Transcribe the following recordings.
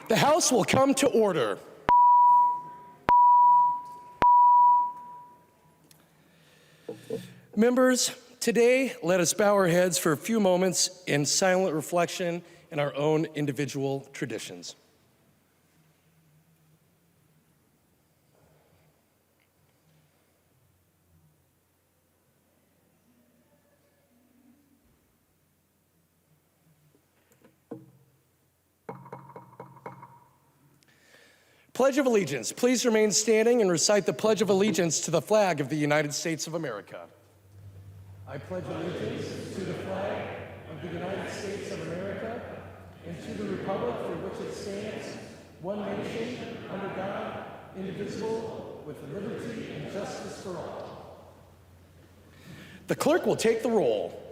The House will come to order. Members, today let us bow our heads for a few moments in silent reflection in our own individual traditions. Pledge of Allegiance. Please remain standing and recite the Pledge of Allegiance to the flag of the United States of America. I pledge allegiance to the flag of the United States of America and to the republic for which it stands, one nation, under God, indivisible, with liberty and justice for all. The clerk will take the roll.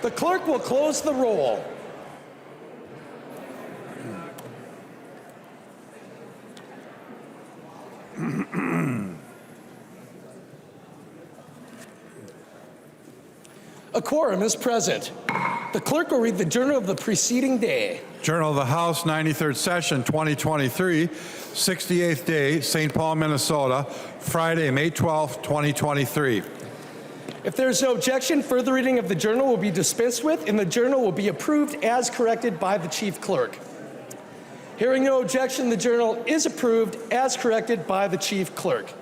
The clerk will close the roll. A quorum is present. The clerk will read the journal of the preceding day. Journal of the House, 93rd Session, 2023, 68th day, St. Paul, Minnesota, Friday, May 12th, 2023. If there is no objection, further reading of the journal will be dispensed with, and the journal will be approved as corrected by the chief clerk. Hearing no objection, the journal is approved as corrected by the chief clerk.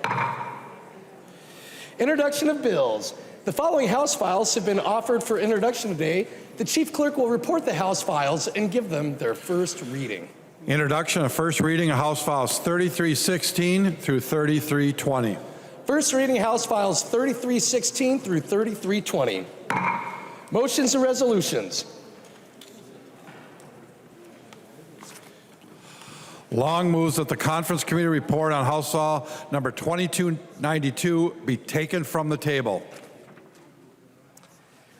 Introduction of bills. The following House files have been offered for introduction today. The chief clerk will report the House files and give them their first reading. Introduction of first reading of House Files 3316 through 3320. First reading House Files 3316 through 3320. Motions and resolutions. Long moves that the Conference Committee report on House File number 2292 be taken from the table.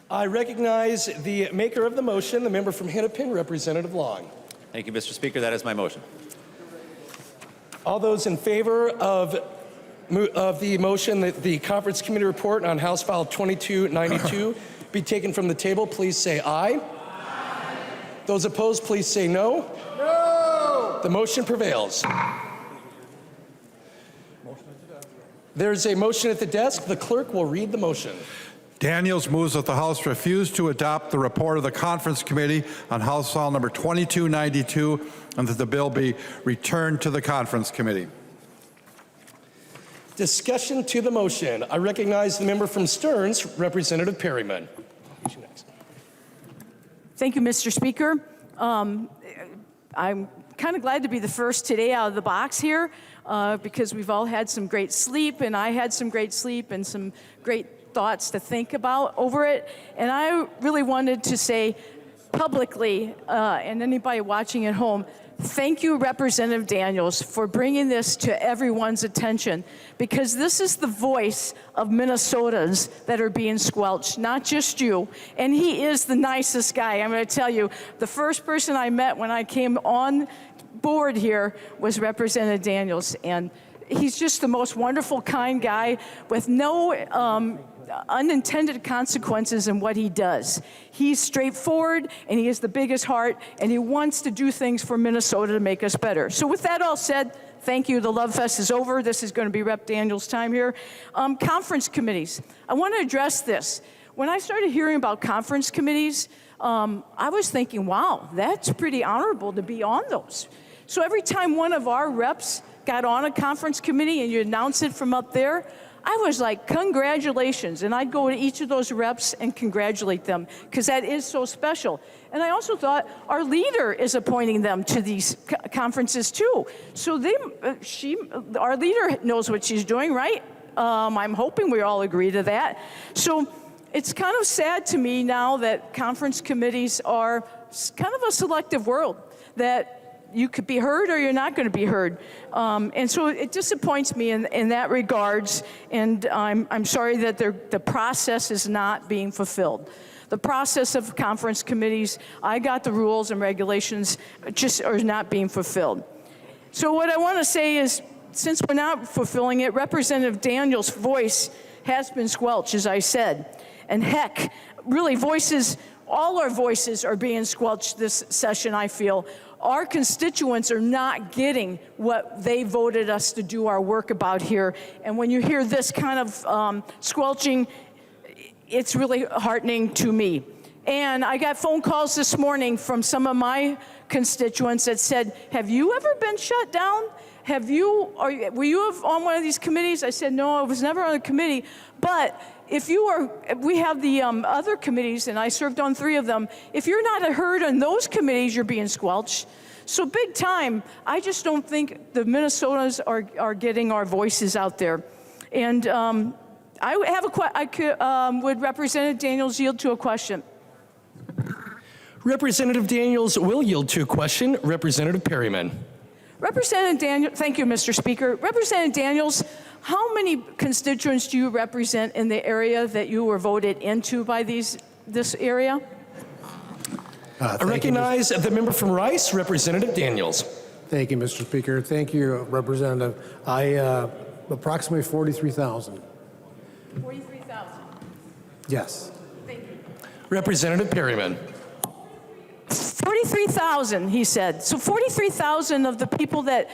I recognize the maker of the motion, the member from Hennepin, Representative Long. Thank you, Mr. Speaker. That is my motion. All those in favor of the motion that the Conference Committee report on House File 2292 be taken from the table, please say aye. Aye. Those opposed, please say no. No. The motion prevails. There's a motion at the desk. The clerk will read the motion. Daniels moves that the House refuse to adopt the report of the Conference Committee on House File number 2292 and that the bill be returned to the Conference Committee. Discussion to the motion. I recognize the member from Stearns, Representative Perryman. Thank you, Mr. Speaker. I'm kind of glad to be the first today out of the box here because we've all had some great sleep, and I had some great sleep and some great thoughts to think about over it. And I really wanted to say publicly, and anybody watching at home, thank you, Representative Daniels, for bringing this to everyone's attention, because this is the voice of Minnesotans that are being squelched, not just you. And he is the nicest guy. I'm going to tell you, the first person I met when I came on board here was Representative Daniels, and he's just the most wonderful, kind guy with no unintended consequences in what he does. He's straightforward, and he has the biggest heart, and he wants to do things for Minnesota to make us better. So with that all said, thank you. The Love Fest is over. This is going to be Rep. Daniels' time here. Conference committees. I want to address this. When I started hearing about conference committees, I was thinking, wow, that's pretty honorable to be on those. So every time one of our reps got on a conference committee and you announce it from up there, I was like, congratulations. And I'd go to each of those reps and congratulate them, because that is so special. And I also thought our leader is appointing them to these conferences too. So our leader knows what she's doing, right? I'm hoping we all agree to that. So it's kind of sad to me now that conference committees are kind of a selective world, that you could be heard or you're not going to be heard. And so it disappoints me in that regards, and I'm sorry that the process is not being fulfilled. The process of conference committees, I got the rules and regulations, just are not being fulfilled. So what I want to say is, since we're not fulfilling it, Representative Daniels' voice has been squelched, as I said. And heck, really all our voices are being squelched this session, I feel. Our constituents are not getting what they voted us to do our work about here. And when you hear this kind of squelching, it's really heartening to me. And I got phone calls this morning from some of my constituents that said, have you ever been shut down? Were you on one of these committees? I said, no, I was never on a committee. But we have the other committees, and I served on 3 of them. If you're not heard on those committees, you're being squelched. So big time, I just don't think the Minnesotans are getting our voices out there. And would Representative Daniels yield to a question? Representative Daniels will yield to a question. Representative Perryman. Representative Daniels, thank you, Mr. Speaker. Representative Daniels, how many constituents do you represent in the area that you were voted into by these this area. I recognize the member from Rice, Representative Daniels. Thank you, Mr. Speaker. Thank you, Representative. Approximately 43,000. 43,000. Yes. Thank you. Representative Perryman. 43,000, he said. So 43,000 of the people that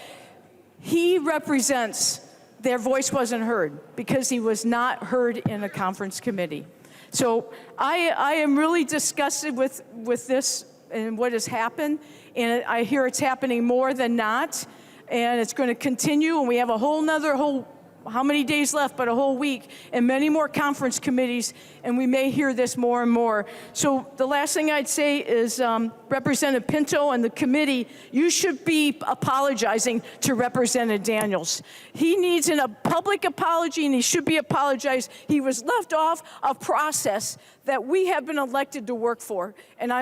he represents, their voice wasn't heard because he was not heard in a conference committee. So I am really disgusted with this and what has happened, and I hear it's happening more than not, and it's going to continue, and we have a whole how many days left, but a whole week, and many more conference committees, and we may hear this more and more. So the last thing I'd say is, Representative Pinto and the committee, you should be apologizing to Representative Daniels. He needs a public apology, and he should be apologized. He was left off a process that we have been elected to work for, and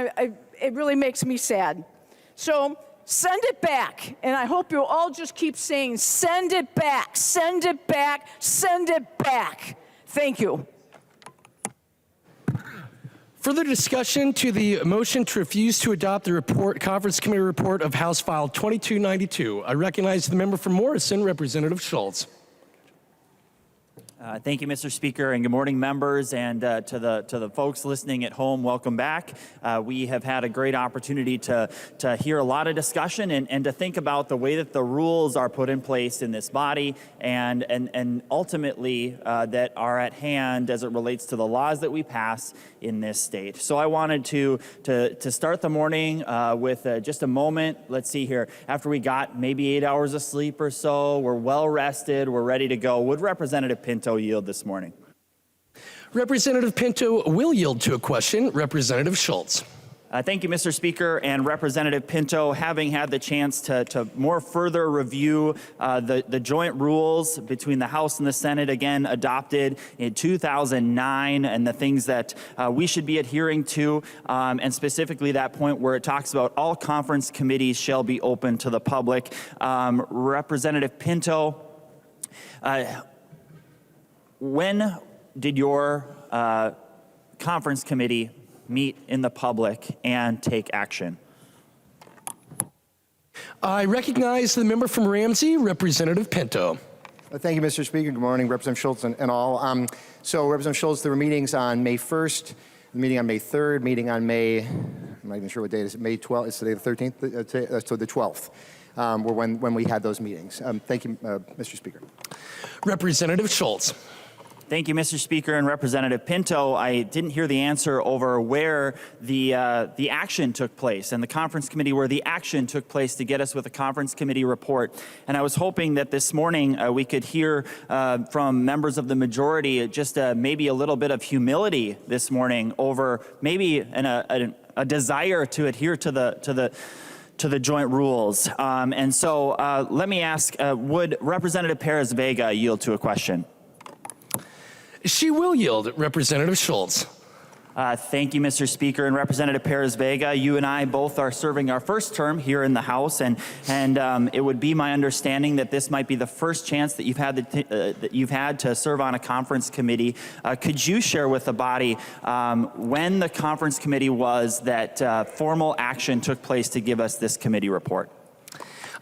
it really makes me sad. So send it back, and I hope you'll all just keep saying, send it back, send it back, send it back. Thank you. Further discussion to the motion to refuse to adopt the conference committee report of House File 2292. I recognize the member from Morrison, Representative Schultz. Thank you, Mr. Speaker, and good morning, members, and to the folks listening at home, welcome back. We have had a great opportunity to hear a lot of discussion and to think about the way that the rules are put in place in this body and ultimately that are at hand as it relates to the laws that we pass in this state. So I wanted to start the morning with just a moment. Let's see here. After we got maybe 8 hours of sleep or so, we're well rested, we're ready to go. Would Representative Pinto yield this morning? Representative Pinto will yield to a question. Representative Schultz. Thank you, Mr. Speaker, and Representative Pinto, having had the chance to more further review the joint rules between the House and the Senate, again adopted in 2009, and the things that we should be adhering to, and specifically that point where it talks about all conference committees shall be open to the public. Representative Pinto, when did your conference committee meet in the public and take action? I recognize the member from Ramsey, Representative Pinto. Thank you, Mr. Speaker. Good morning, Representative Schultz and all. So, Representative Schultz, there were meetings on May 1st, meeting on May 3rd, meeting on May, I'm not even sure what date it is, May 12th, it's today the 13th, so the 12th, were when we had those meetings. Thank you, Mr. Speaker. Representative Schultz. Thank you, Mr. Speaker, and Representative Pinto. I didn't hear the answer over where the action took place and the conference committee where the action took place to get us with a conference committee report. And I was hoping that this morning we could hear from members of the majority just maybe a little bit of humility this morning over maybe a desire to adhere to the joint rules. And so let me ask, would Representative Perez-Vega yield to a question? She will yield. Representative Schultz. Thank you, Mr. Speaker. And Representative Perez-Vega, you and I both are serving our first term here in the House, and it would be my understanding that this might be the first chance that you've had to serve on a conference committee. Could you share with the body when the conference committee was that formal action took place to give us this committee report?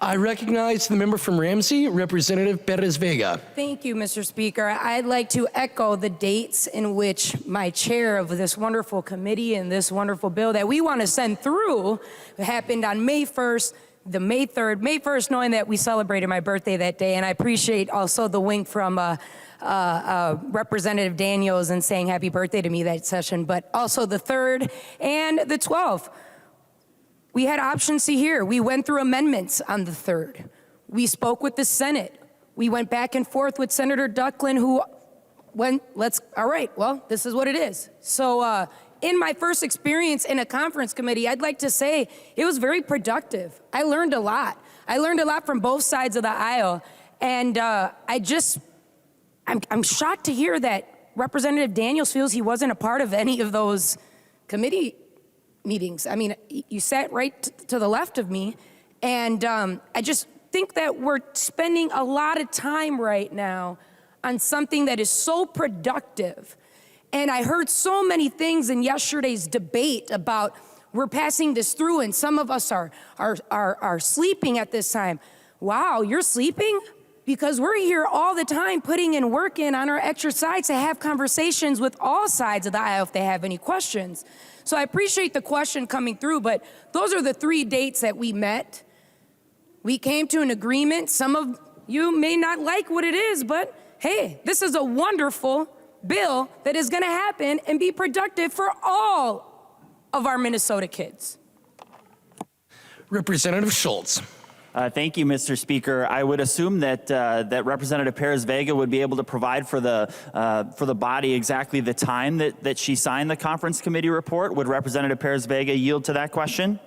I recognize the member from Ramsey, Representative Perez-Vega. Thank you, Mr. Speaker. I'd like to echo the dates in which my chair of this wonderful committee and this wonderful bill that we want to send through happened on May 1st, the May 3rd. May 1st, knowing that we celebrated my birthday that day, and I appreciate also the wink from Representative Daniels and saying happy birthday to me that session, but also the 3rd and the 12th. We had options to hear. We went through amendments on the 3rd. We spoke with the Senate. We went back and forth with Senator Ducklin, who went, all right, well, this is what it is. So in my first experience in a conference committee, I'd like to say it was very productive. I learned a lot. I learned a lot from both sides of the aisle. And I'm shocked to hear that Representative Daniels feels he wasn't a part of any of those committee meetings. I mean, you sat right to the left of me, and I just think that we're spending a lot of time right now on something that is so productive And I heard so many things in yesterday's debate about we're passing this through and some of us are sleeping at this time. Wow, you're sleeping? Because we're here all the time putting in work in on our extra sides to have conversations with all sides of the aisle if they have any questions. So I appreciate the question coming through, but those are the 3 dates that we met. We came to an agreement. Some of you may not like what it is, but hey, this is a wonderful bill that is gonna happen and be productive for all of our Minnesota kids. Representative Schultz. Thank you, Mr. Speaker. I would assume that that Representative Perez-Vega would be able to provide for the body exactly the time that she signed the conference committee report. Would Representative Perez-Vega yield to that question?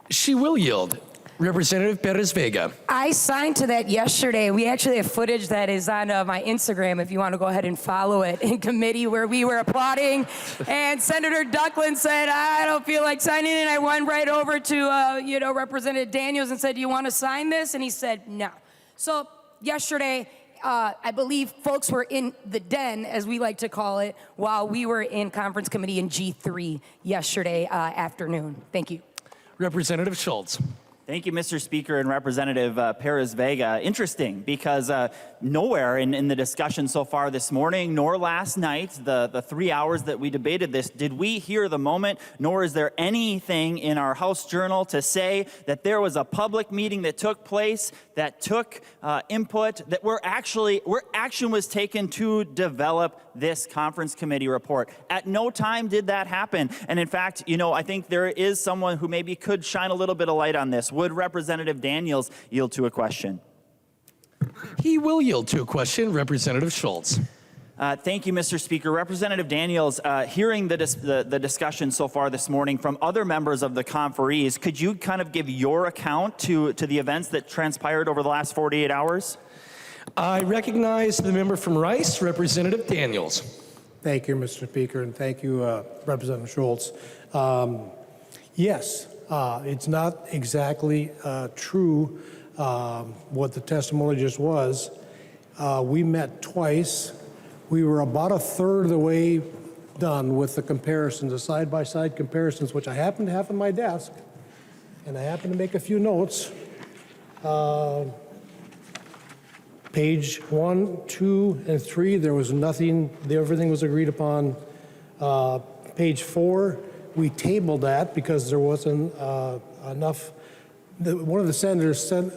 She will yield. Representative Perez-Vega. I signed to that yesterday. We actually have footage that is on my Instagram if you want to go ahead and follow it in committee where we were applauding and Senator Ducklin said, I don't feel like signing it. I went right over to Representative Daniels and said, do you want to sign this? And he said, no. So yesterday, I believe folks were in the den, as we like to call it, while we were in conference committee in G3 yesterday afternoon. Thank you. Representative Schultz. Thank you, Mr. Speaker and Representative Perez-Vega. Interesting, because nowhere in the discussion so far this morning, nor last night, the 3 hours that we debated this, did we hear the moment, nor is there anything in our House Journal to say that there was a public meeting that took place, that took input, that where action was taken to develop this conference committee report. At no time did that happen. And in fact, I think there is someone who maybe could shine a little bit of light on this. Would Representative Daniels yield to a question? He will yield to a question. Representative Schultz. Thank you, Mr. Speaker. Representative Daniels, hearing the discussion so far this morning from other members of the conferees, could you kind of give your account to the events that transpired over the last 48 hours? I recognize the member from Rice, Representative Daniels. Thank you, Mr. Speaker, and thank you, Representative Schultz. Yes, it's not exactly true what the testimony just was. We met twice. We were about a third of the way done with the comparisons, the side-by-side comparisons, which I happen to have on my desk, and I happen to make a few notes. Page 1, 2, and 3, there was nothing, everything was agreed upon. Page 4, we tabled that because there wasn't enough. One of the senators said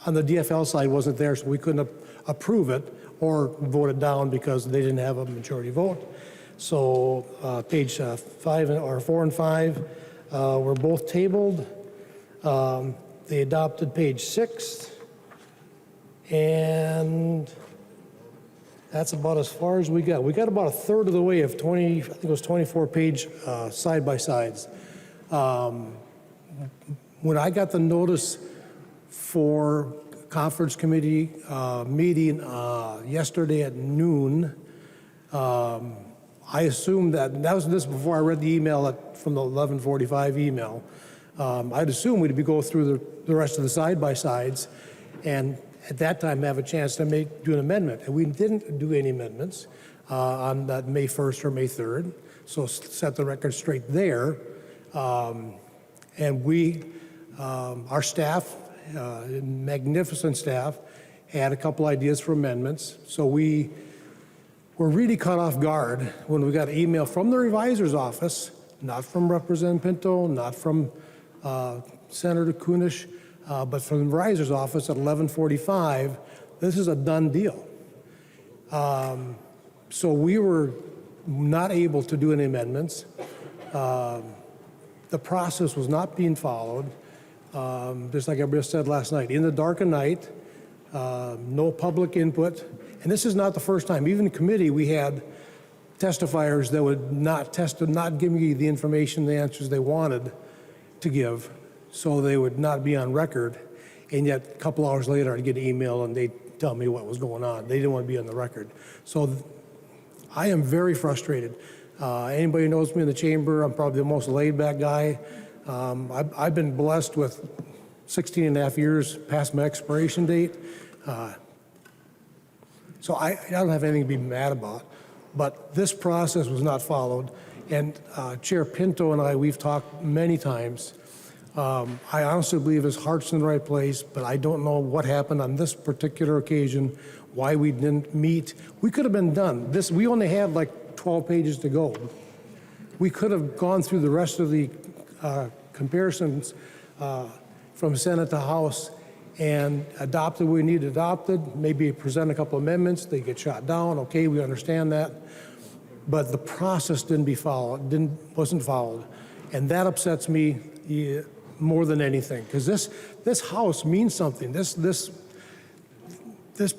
on the DFL side wasn't there, so we couldn't approve it or vote it down because they didn't have a majority vote. So page 4 and 5 were both tabled. They adopted page 6. And that's about as far as we got. We got about a third of the way of 20, I think it was 24-page side-by-sides. When I got the notice for conference committee meeting yesterday at noon, I assumed that was this before I read the email from the 11:45 email. I'd assumed we'd go through the rest of the side-by-sides and at that time have a chance to do an amendment. And we didn't do any amendments on that May 1st or May 3rd. So set the record straight there. And our staff, magnificent staff, had a couple ideas for amendments. So we were really caught off guard when we got an email from the revisor's office, not from Representative Pinto, not from Senator Kunesh, but from the revisor's office at 11:45, this is a done deal. So we were not able to do any amendments. The process was not being followed. Just like I said last night, in the dark of night, no public input. And this is not the first time. Even in committee, we had testifiers that would not give me the information, the answers they wanted to give, so they would not be on record. And yet, a couple hours later, I'd get an email and they'd tell me what was going on. They didn't want to be on the record. So I am very frustrated. Anybody who knows me in the chamber, I'm probably the most laid-back guy. I've been blessed with 16 and a half years past my expiration date. So I don't have anything to be mad about. but this process was not followed. And Chair Pinto and I, we've talked many times. I honestly believe his heart's in the right place, but I don't know what happened on this particular occasion, why we didn't meet. We could have been done. We only had like 12 pages to go. We could have gone through the rest of the comparisons from Senate to House and adopted what we needed adopted, maybe present a couple amendments, they get shot down, okay, we understand that. But the process wasn't followed. And that upsets me more than anything, because this house means something. This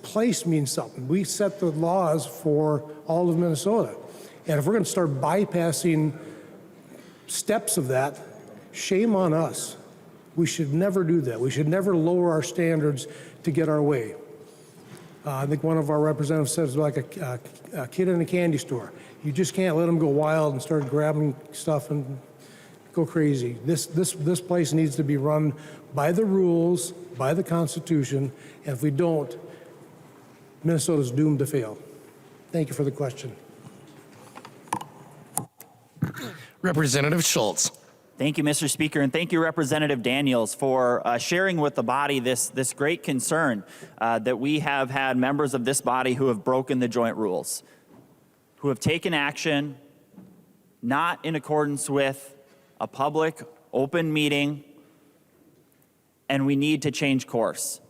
place means something. We set the laws for all of Minnesota. And if we're going to start bypassing steps of that, shame on us. We should never do that. We should never lower our standards to get our way. I think one of our representatives says like a kid in a candy store. You just can't let them go wild and start grabbing stuff and go crazy. This place needs to be run by the rules, by the Constitution, and if we don't, Minnesota's doomed to fail. Thank you for the question. Representative Schultz. Thank you, Mr. Speaker, and thank you, Representative Daniels, for sharing with the body this great concern that we have had members of this body who have broken the joint rules, who have taken action not in accordance with a public, open meeting, and we need to change course.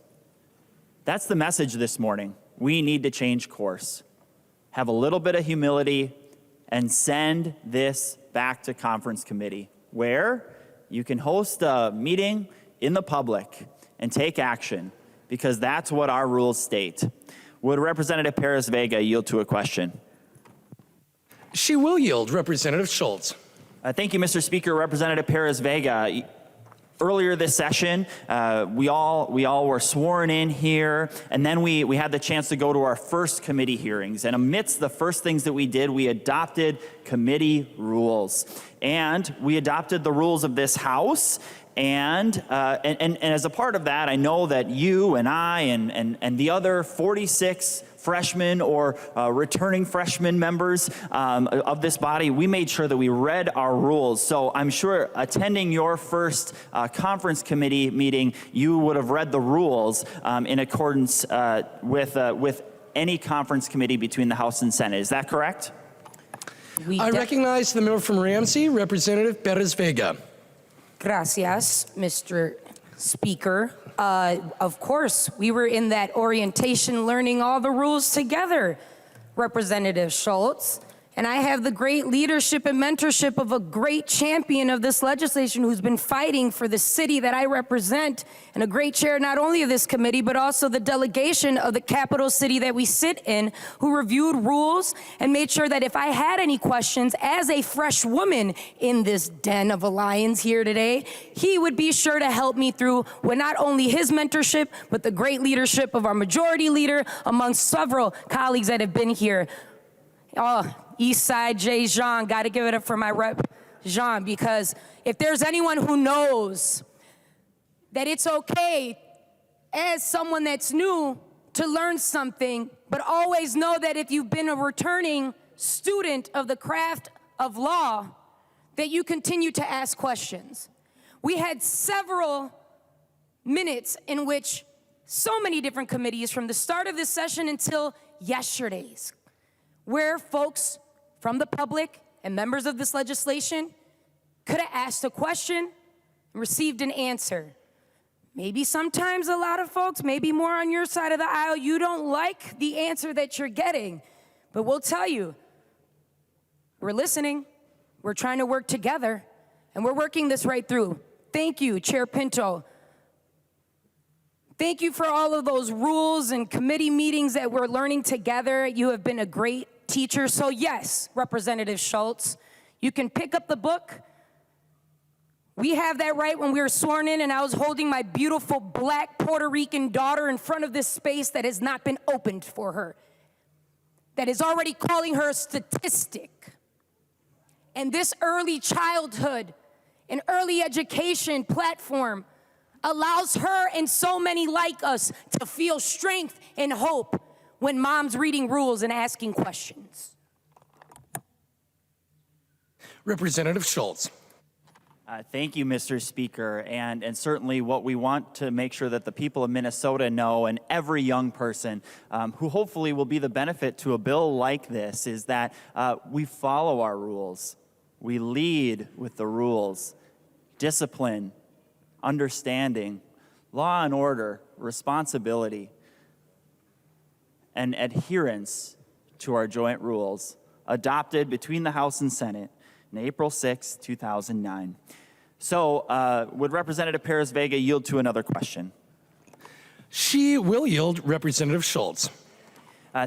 That's the message this morning. We need to change course. Have a little bit of humility and send this back to conference committee, where you can host a meeting in the public and take action, because that's what our rules state. Would Representative Perez-Vega yield to a question? She will yield. Representative Schultz. Thank you, Mr. Speaker. Representative Perez-Vega, earlier this session, we all were sworn in here, and then we had the chance to go to our first committee hearings. And amidst the first things that we did, we adopted committee rules. And we adopted the rules of this House. And as a part of that, I know that you and I and the other 46 freshmen or returning freshman members of this body, we made sure that we read our rules. So I'm sure attending your first conference committee meeting, you would have read the rules in accordance with any conference committee between the House and Senate. Is that correct? I recognize the member from Ramsey, Representative Perez-Vega. Gracias, Mr. Speaker. Of course, we were in that orientation learning all the rules together, Representative Schultz. And I have the great leadership and mentorship of a great champion of this legislation who's been fighting for the city that I represent, and a great chair not only of this committee, but also the delegation of the capital city that we sit in, who reviewed rules and made sure that if I had any questions as a fresh woman in this den of lions here today, he would be sure to help me through with not only his mentorship, but the great leadership of our majority leader amongst several colleagues that have been here. East Side J. Jean, got to give it up for my rep, Jean, because if there's anyone who knows that it's okay as someone that's new to learn something, but always know that if you've been a returning student of the craft of law, that you continue to ask questions. We had several minutes in which so many different committees from the start of this session until yesterday's, where folks from the public and members of this legislation could have asked a question and received an answer. Maybe sometimes a lot of folks, maybe more on your side of the aisle, you don't like the answer that you're getting. But we'll tell you, we're listening, we're trying to work together, and we're working this right through. Thank you, Chair Pinto. Thank you for all of those rules and committee meetings that we're learning together. You have been a great teacher. So yes, Representative Schultz, you can pick up the book. We have that right when we were sworn in and I was holding my beautiful black Puerto Rican daughter in front of this space that has not been opened for her, that is already calling her a statistic. And this early childhood and early education platform allows her and so many like us to feel strength and hope when mom's reading rules and asking questions. Representative Schultz. Thank you, Mr. Speaker. And certainly what we want to make sure that the people of Minnesota know, and every young person who hopefully will be the benefit to a bill like this, is that we follow our rules. We lead with the rules. Discipline, understanding, law and order, responsibility, and adherence to our joint rules adopted between the House and Senate on April 6, 2009. So would Representative Perez-Vega yield to another question? She will yield. Representative Schultz.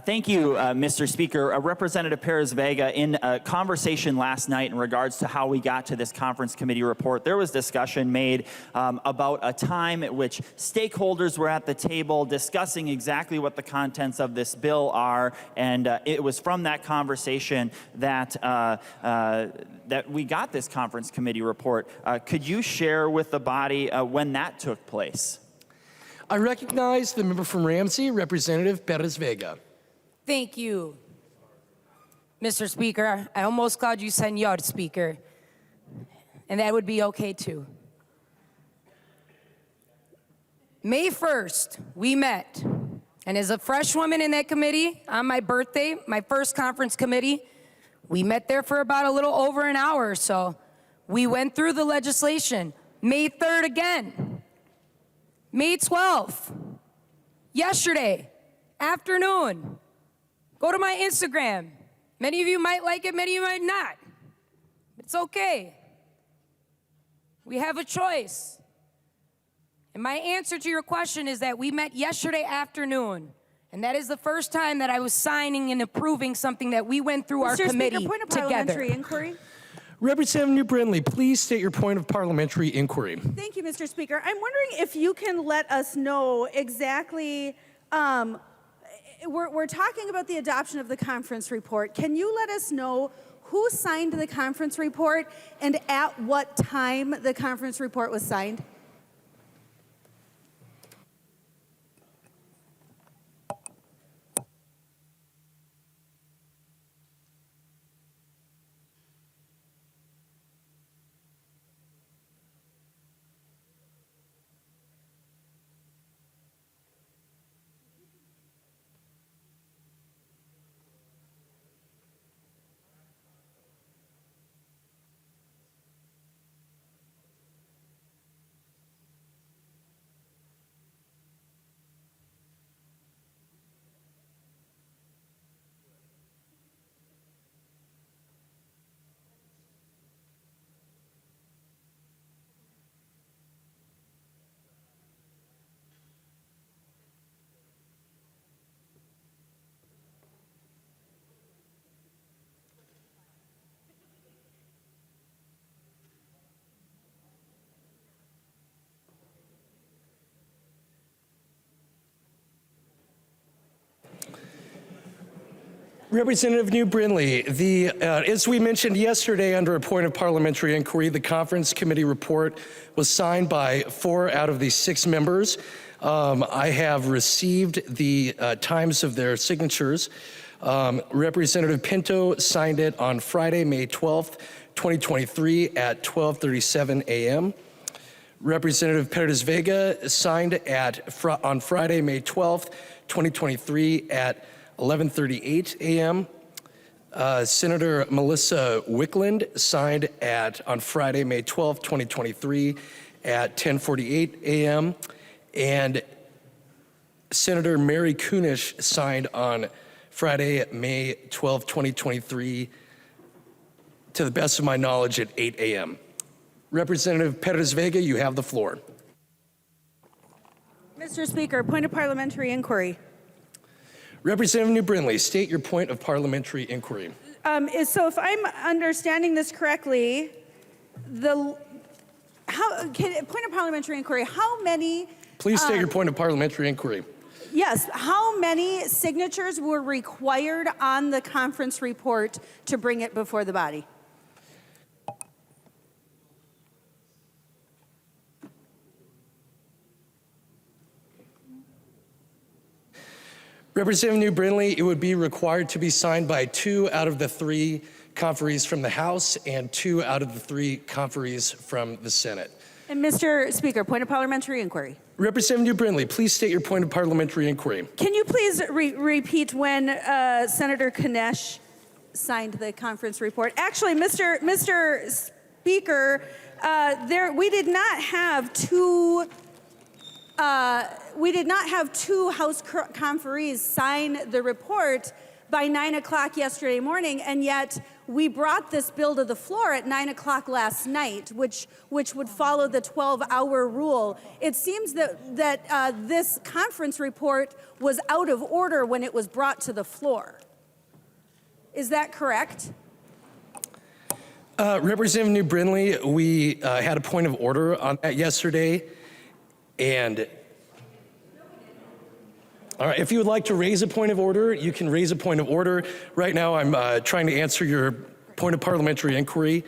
Thank you, Mr. Speaker. Representative Perez-Vega, in a conversation last night in regards to how we got to this conference committee report, there was discussion made about a time at which stakeholders were at the table discussing exactly what the contents of this bill are, and it was from that conversation that that we got this conference committee report. Could you share with the body when that took place? I recognize the member from Ramsey, Representative Perez-Vega. Thank you, Mr. Speaker. I almost called you Senor Speaker, and that would be okay too. May 1st, we met, and as a fresh woman in that committee, on my birthday, my first conference committee, we met there for about a little over an hour or so. We went through the legislation. May 3rd again. May 12th, yesterday, afternoon. Go to my Instagram. Many of you might like it, many of you might not. It's okay. We have a choice. And my answer to your question is that we met yesterday afternoon. And that is the first time that I was signing and approving something that we went through our committee Speaker, point of together. parliamentary inquiry. Representative New Brindley, please state your point of parliamentary inquiry. Thank you, Mr. Speaker. I'm wondering if you can let us know exactly, we're talking about the adoption of the conference report. Can you let us know who signed the conference report and at what time the conference report was signed? Representative New Brindley, as we mentioned yesterday under a point of parliamentary inquiry, the conference committee report was signed by 4 out of the 6 members. I have received the times of their signatures. Representative Pinto signed it on Friday, May 12th, 2023 at 12:37 a.m. Representative Perez-Vega signed on Friday, May 12th, 2023 at 11:38 a.m. Senator Melissa Wickland signed on Friday, May 12, 2023 at 10:48 a.m. And Senator Mary Kunesh signed on Friday, May 12, 2023, to the best of my knowledge, at 8 a.m. Representative Perez-Vega, you have the floor. Mr. Speaker, point of parliamentary inquiry. Representative New Brindley, state your point of parliamentary inquiry. So if I'm understanding this correctly, point of parliamentary inquiry, how many... Please state your point of parliamentary inquiry. Yes, how many signatures were required on the conference report to bring it before the body? Representative New Brindley, it would be required to be signed by 2 out of the 3 conferees from the House and 2 out of the 3 conferees from the Senate. And Mr. Speaker, point of parliamentary inquiry. Representative Brindley, please state your point of parliamentary inquiry. Can you please repeat when Senator Kunesh signed the conference report? Actually, Mr. Speaker, we did not have two House conferees sign the report by 9 o'clock yesterday morning, and yet we brought this bill to the floor at 9 o'clock last night, which would follow the 12-hour rule. It seems that this conference report was out of order when it was brought to the floor. Is that correct? Representative New Brindley, we had a point of order on that yesterday, and all right, if you would like to raise a point of order, you can raise a point of order. Right now, I'm trying to answer your point of parliamentary inquiry.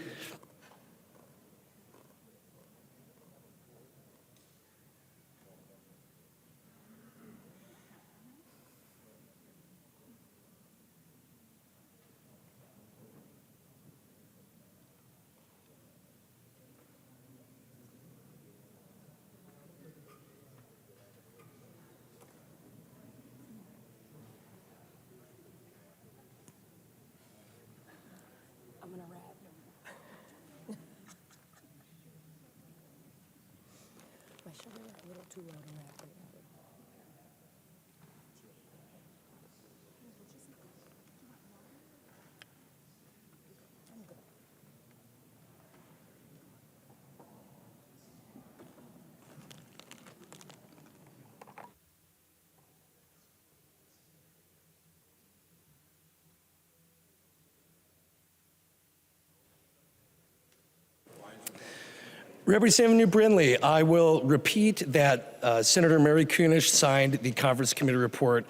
Representative New Brindley, I will repeat that Senator Mary Kunesh signed the conference committee report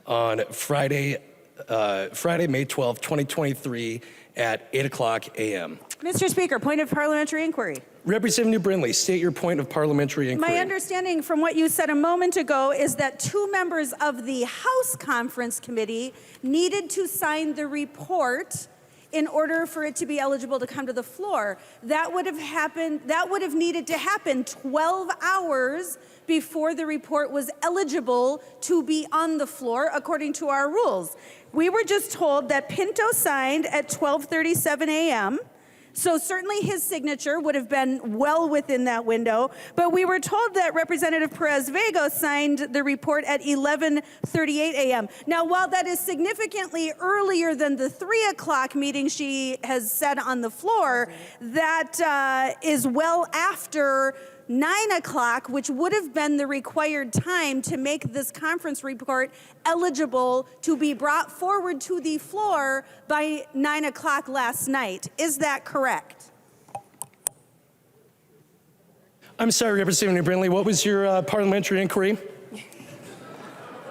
on Friday, May 12, 2023 at 8 o'clock a.m. Mr. Speaker, point of parliamentary inquiry. Representative New Brindley, state your point of parliamentary inquiry. My understanding from what you said a moment ago is that 2 members of the House Conference Committee needed to sign the report in order for it to be eligible to come to the floor. That would have needed to happen 12 hours before the report was eligible to be on the floor, according to our rules. We were just told that Pinto signed at 12:37 a.m., so certainly his signature would have been well within that window, but we were told that Representative Perez-Vega signed the report at 11:38 a.m. Now, while that is significantly earlier than the 3 o'clock meeting she has said on the floor, that is well after 9 o'clock, which would have been the required time to make this conference report eligible to be brought forward to the floor by 9 o'clock last night. Is that correct? I'm sorry, Representative New Brindley, what was your parliamentary inquiry?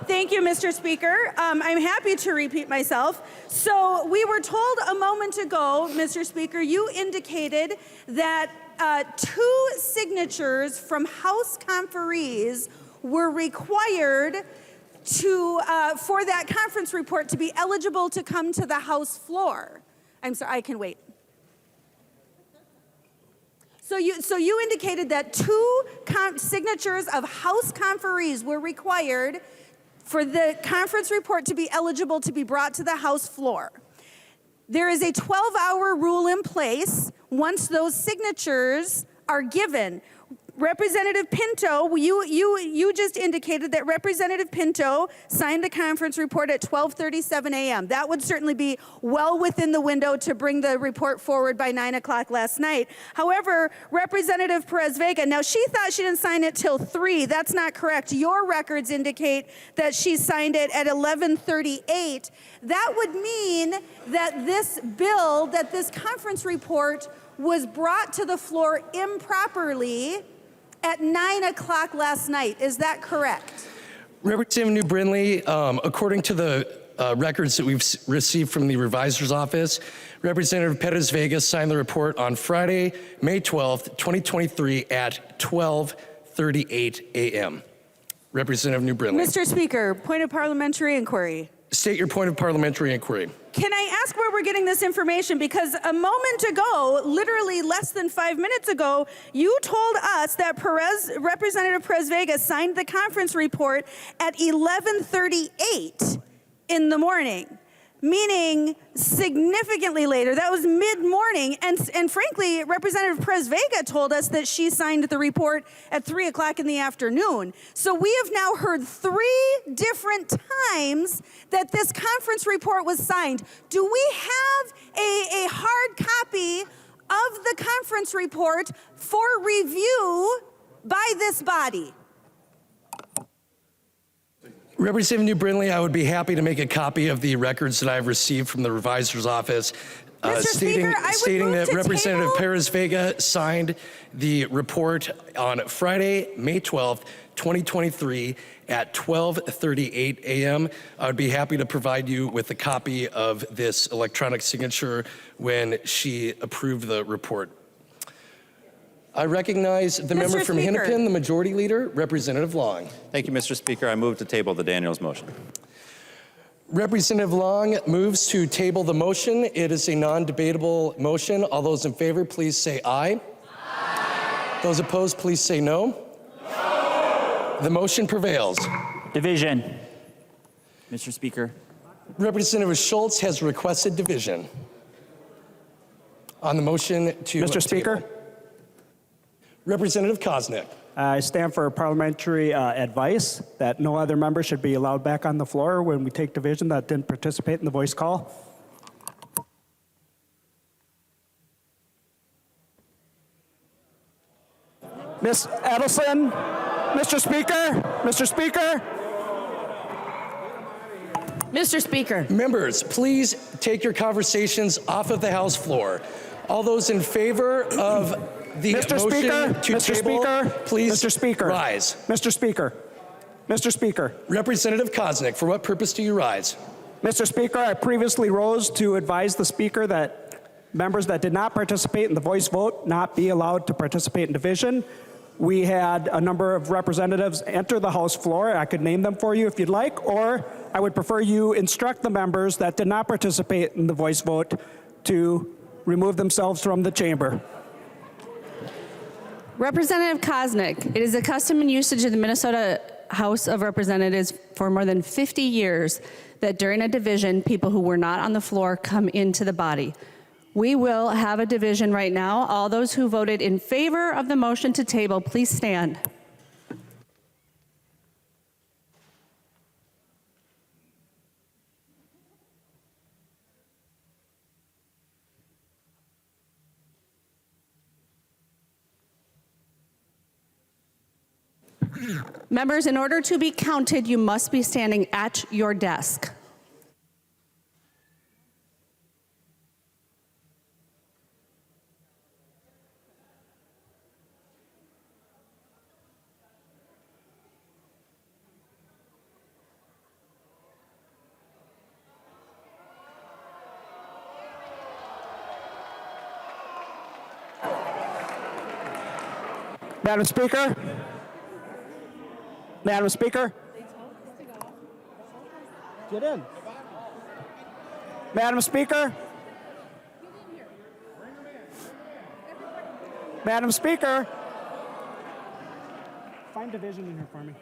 Thank you, Mr. Speaker. I'm happy to repeat myself. So we were told a moment ago, Mr. Speaker, you indicated that 2 signatures from House conferees were required to for that conference report to be eligible to come to the House floor. I'm sorry, I can wait. So you indicated that 2 signatures of House conferees were required for the conference report to be eligible to be brought to the House floor. There is a 12-hour rule in place once those signatures are given. Representative Pinto, you just indicated that Representative Pinto signed the conference report at 12:37 a.m. That would certainly be well within the window to bring the report forward by 9 o'clock last night. However, Representative Perez-Vega, now she thought she didn't sign it till 3. That's not correct. Your records indicate that she signed it at 11:38. That would mean that this bill, that this conference report was brought to the floor improperly at 9 o'clock last night. Is that correct? Representative New Brindley, according to the records that we've received from the revisor's office, Representative Perez-Vega signed the report on Friday, May 12th, 2023 at 12:38 a.m. Representative New Brindley. Mr. Speaker, point of parliamentary inquiry. State your point of parliamentary inquiry. Can I ask where we're getting this information? Because a moment ago, literally less than 5 minutes ago, you told us that Representative Perez Vega signed the conference report at 11:38 in the morning, meaning significantly later. That was mid-morning. And frankly, Representative Perez Vega told us that she signed the report at 3 o'clock in the afternoon. So we have now heard 3 different times that this conference report was signed. Do we have a hard copy of the conference report for review by this body? Representative New Brindley, I would be happy to make a copy of the records that I've received from the revisor's office stating that Representative Perez Vega signed the report on Friday, May 12th, 2023 at 12:38 a.m. I would be happy to provide you with a copy of this electronic signature when she approved the report. I recognize the member from Hennepin, the Majority Leader, Representative Long. Thank you, Mr. Speaker. I move to table the Daniels motion. Representative Long moves to table the motion. It is a non-debatable motion. All those in favor, please say aye. Aye. Those opposed, please say no. No. The motion prevails. Division. Mr. Speaker. Representative Schultz has requested division on the motion to Mr. Speaker. Representative Koznick. I stand for parliamentary advice that no other member should be allowed back on the floor when we take division that didn't participate in the voice call. Ms. Edelson, Mr. Speaker, Mr. Speaker. Mr. Speaker. Members, please take your conversations off of the House floor. All those in favor of the Mr. motion Speaker, to Mr. table, Speaker, please Mr. Speaker, rise. Mr. Speaker, Mr. Speaker. Representative Koznick, for what purpose do you rise? Mr. Speaker, I previously rose to advise the Speaker that members that did not participate in the voice vote not be allowed to participate in division. We had a number of representatives enter the House floor. I could name them for you if you'd like, or I would prefer you instruct the members that did not participate in the voice vote to remove themselves from the chamber. Representative Koznick, it is a custom and usage of the Minnesota House of Representatives for more than 50 years that during a division, people who were not on the floor come into the body. We will have a division right now. All those who voted in favor of the motion to table, please stand. Members, in order to be counted, you must be standing at your desk. Madam Speaker. Madam Speaker. Get in. Madam Speaker. Madam Speaker. Find division in here for me.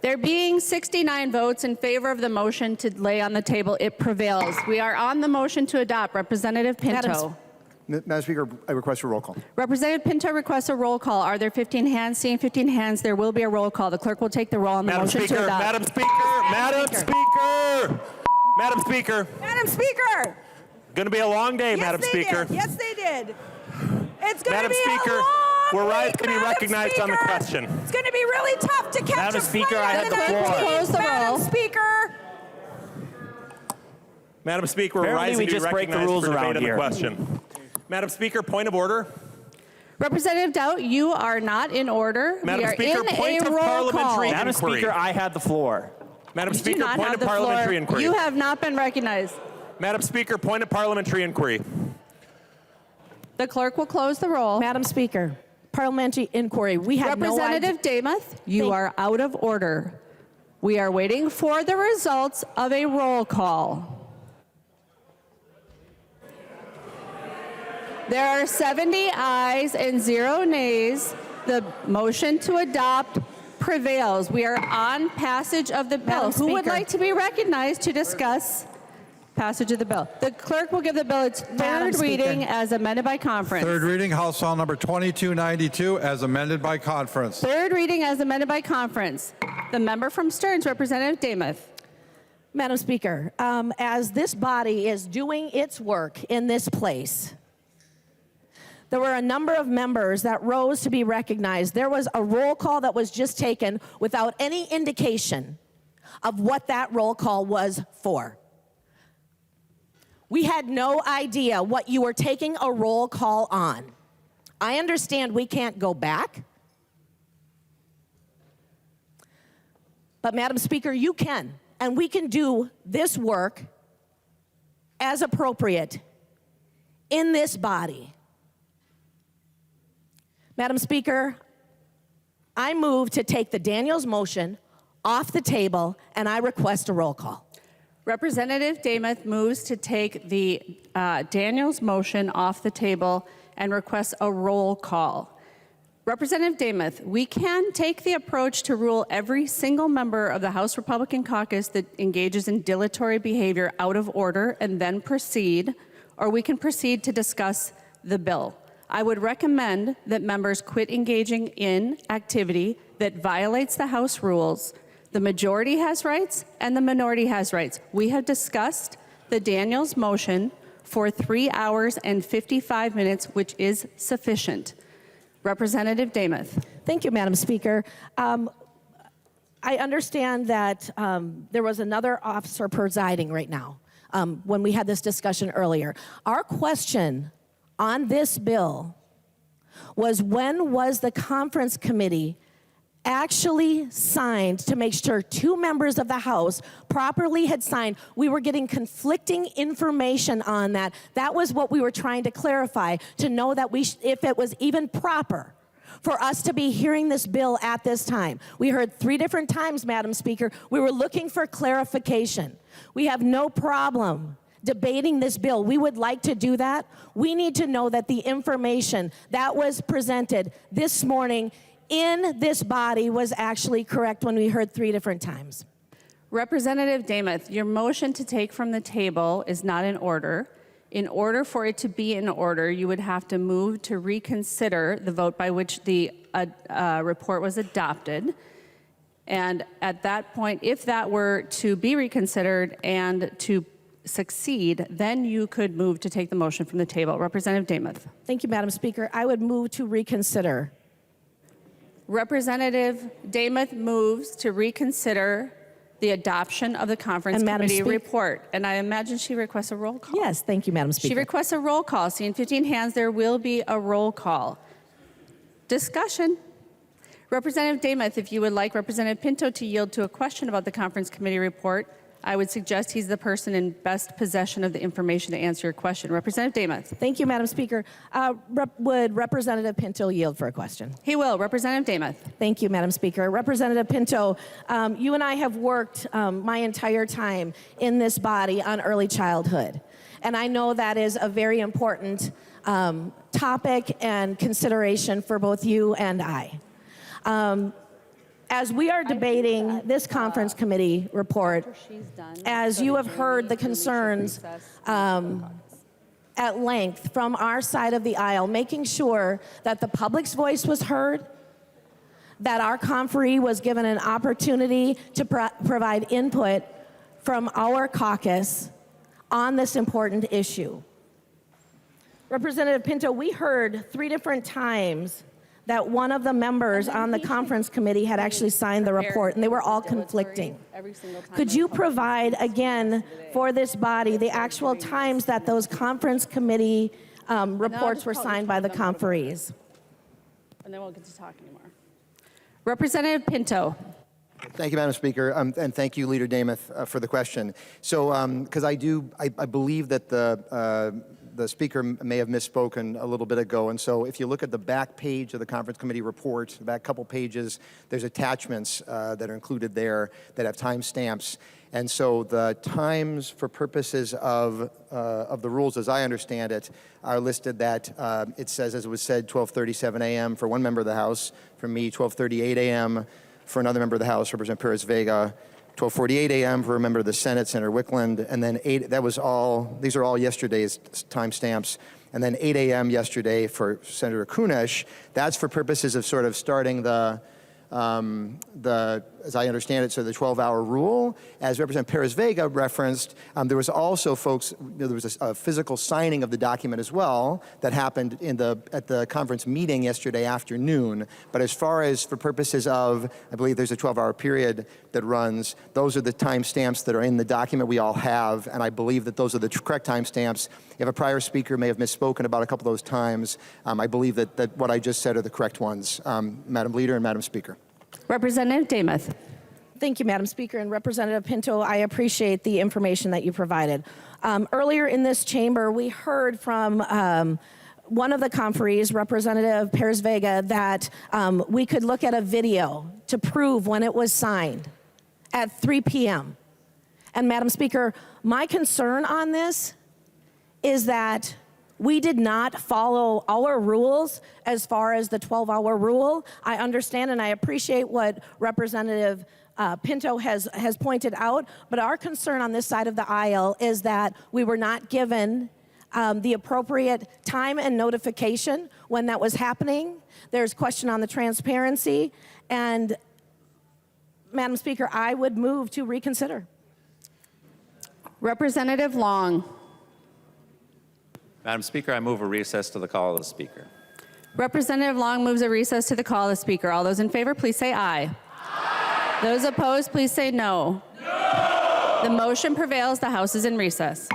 There being 69 votes in favor of the motion to lay on the table, it prevails. We are on the motion to adopt. Representative Pinto. Madam Speaker, I request a roll call. Representative Pinto requests a roll call. Are there 15 hands? Seeing 15 hands, there will be a roll call. The clerk will take the roll on the motion to adopt. Madam Speaker. Going to be a long day, Madam Speaker. Yes, they did. It's going to Madam be Speaker, a long we're right week, to be Madam recognized on the Speaker. question. It's going to be really tough to catch Madam a Speaker, I have the president. floor. Close the Madam roll. Speaker. Madam Speaker, we're Apparently rising we to be just break the recognized rules for debate around on the here. question. Madam Speaker, point of order. Representative Dowd, you are not in order. Madam we are Speaker, in point a of roll parliamentary call. Madam inquiry. Speaker, I had the floor. Madam You do Speaker, not point have of the parliamentary floor. inquiry. You have not been recognized. Madam Speaker, point of parliamentary inquiry. The clerk will close the roll. Madam Speaker, parliamentary inquiry. We had no idea. Representative Demuth, you are out of order. We are waiting for the results of a roll call. There are 70 ayes and 0 nays. The motion to adopt prevails. We are on passage of the bill. Madam Who would Speaker. like to be recognized to discuss passage of the bill? The clerk will give the bill its Madam third Speaker. reading as amended by conference. Third reading, House File Number 2292, as amended by conference. Third reading as amended by conference. The member from Stearns, Representative Demuth. Madam Speaker, as this body is doing its work in this place, there were a number of members that rose to be recognized. There was a roll call that was just taken without any indication of what that roll call was for. We had no idea what you were taking a roll call on. I understand we can't go back, but Madam Speaker, you can, and we can do this work as appropriate in this body. Madam Speaker, I move to take the Daniels motion off the table, and I request a roll call. Representative Demuth moves to take the Daniels motion off the table and requests a roll call. Representative Demuth, we can take the approach to rule every single member of the House Republican caucus that engages in dilatory behavior out of order and then proceed, or we can proceed to discuss the bill. I would recommend that members quit engaging in activity that violates the House rules. The majority has rights and the minority has rights. We have discussed the Daniels motion for 3 hours and 55 minutes, which is sufficient. Representative Demuth. Thank you, Madam Speaker. I understand that there was another officer presiding right now when we had this discussion earlier. Our question on this bill was, when was the conference committee actually signed to make sure 2 members of the House properly had signed? We were getting conflicting information on that. That was what we were trying to clarify, to know that if it was even proper for us to be hearing this bill at this time. We heard 3 different times, Madam Speaker. We were looking for clarification. We have no problem debating this bill. We would like to do that. We need to know that the information that was presented this morning in this body was actually correct when we heard 3 different times. Representative Demuth, your motion to take from the table is not in order. In order for it to be in order, you would have to move to reconsider the vote by which the report was adopted. And at that point, if that were to be reconsidered and to succeed, then you could move to take the motion from the table. Representative Demuth. Thank you, Madam Speaker. I would move to reconsider. Representative Demuth moves to reconsider the adoption of the conference And Madam committee Speaker- report. And I imagine she requests a roll call. Yes, thank you, Madam Speaker. She requests a roll call. Seeing 15 hands, there will be a roll call. Discussion. Representative Demuth, if you would like Representative Pinto to yield to a question about the conference committee report, I would suggest he's the person in best possession of the information to answer your question. Representative Demuth. Thank you, Madam Speaker. Would Representative Pinto yield for a question? He will. Representative Demuth. Thank you, Madam Speaker. Representative Pinto, you and I have worked my entire time in this body on early childhood. And I know that is a very important topic and consideration for both you and I. As we are debating this conference committee report, as you have heard the concerns at length from our side of the aisle, making sure that the public's voice was heard, that our conferee was given an opportunity to provide input from our caucus on this important issue. Representative Pinto, we heard 3 different times that one of the members on the conference committee had actually signed the report, and they were all conflicting. Could you provide, again, for this body, the actual times that those conference committee reports were signed by the conferees? And then we'll get to talk anymore. Representative Pinto. Thank you, Madam Speaker, and thank you, Leader Namath, for the question. So, because I believe that the Speaker may have misspoken a little bit ago, and so if you look at the back page of the Conference Committee report, the back couple pages, there's attachments that are included there that have timestamps. And so the times for purposes of the rules, as I understand it, are listed that it says, as it was said, 12:37 a.m. for one member of the House. For me, 12:38 a.m. for another member of the House, Representative Perez-Vega. 12:48 a.m. for a member of the Senate, Senator Wickland, and then these are all yesterday's timestamps, and then 8 a.m. yesterday for Senator Kunesh. That's for purposes of sort of starting as I understand it, so the 12-hour rule. As Representative Perez-Vega referenced, there was also, folks, there was a physical signing of the document as well that happened at the conference meeting yesterday afternoon. But as far as for purposes of, I believe there's a 12-hour period that runs, those are the timestamps that are in the document we all have, and I believe that those are the correct timestamps. If a prior speaker may have misspoken about a couple of those times, I believe that what I just said are the correct ones, Madam Leader and Madam Speaker. Representative Namath. Thank you, Madam Speaker. And Representative Pinto, I appreciate the information that you provided. Earlier in this chamber, we heard from one of the conferees, Representative Perez-Vega, that we could look at a video to prove when it was signed at 3 p.m. And Madam Speaker, my concern on this is that we did not follow our rules as far as the 12-hour rule. I understand and I appreciate what Representative Pinto has pointed out, but our concern on this side of the aisle is that we were not given the appropriate time and notification when that was happening. There's question on the transparency, and Madam Speaker, I would move to reconsider. Representative Long. Madam Speaker, I move a recess to the call of the Speaker. Representative Long moves a recess to the call of the Speaker. All those in favor, please say aye. Aye. Those opposed, please say no. No. The motion prevails. The House is in recess.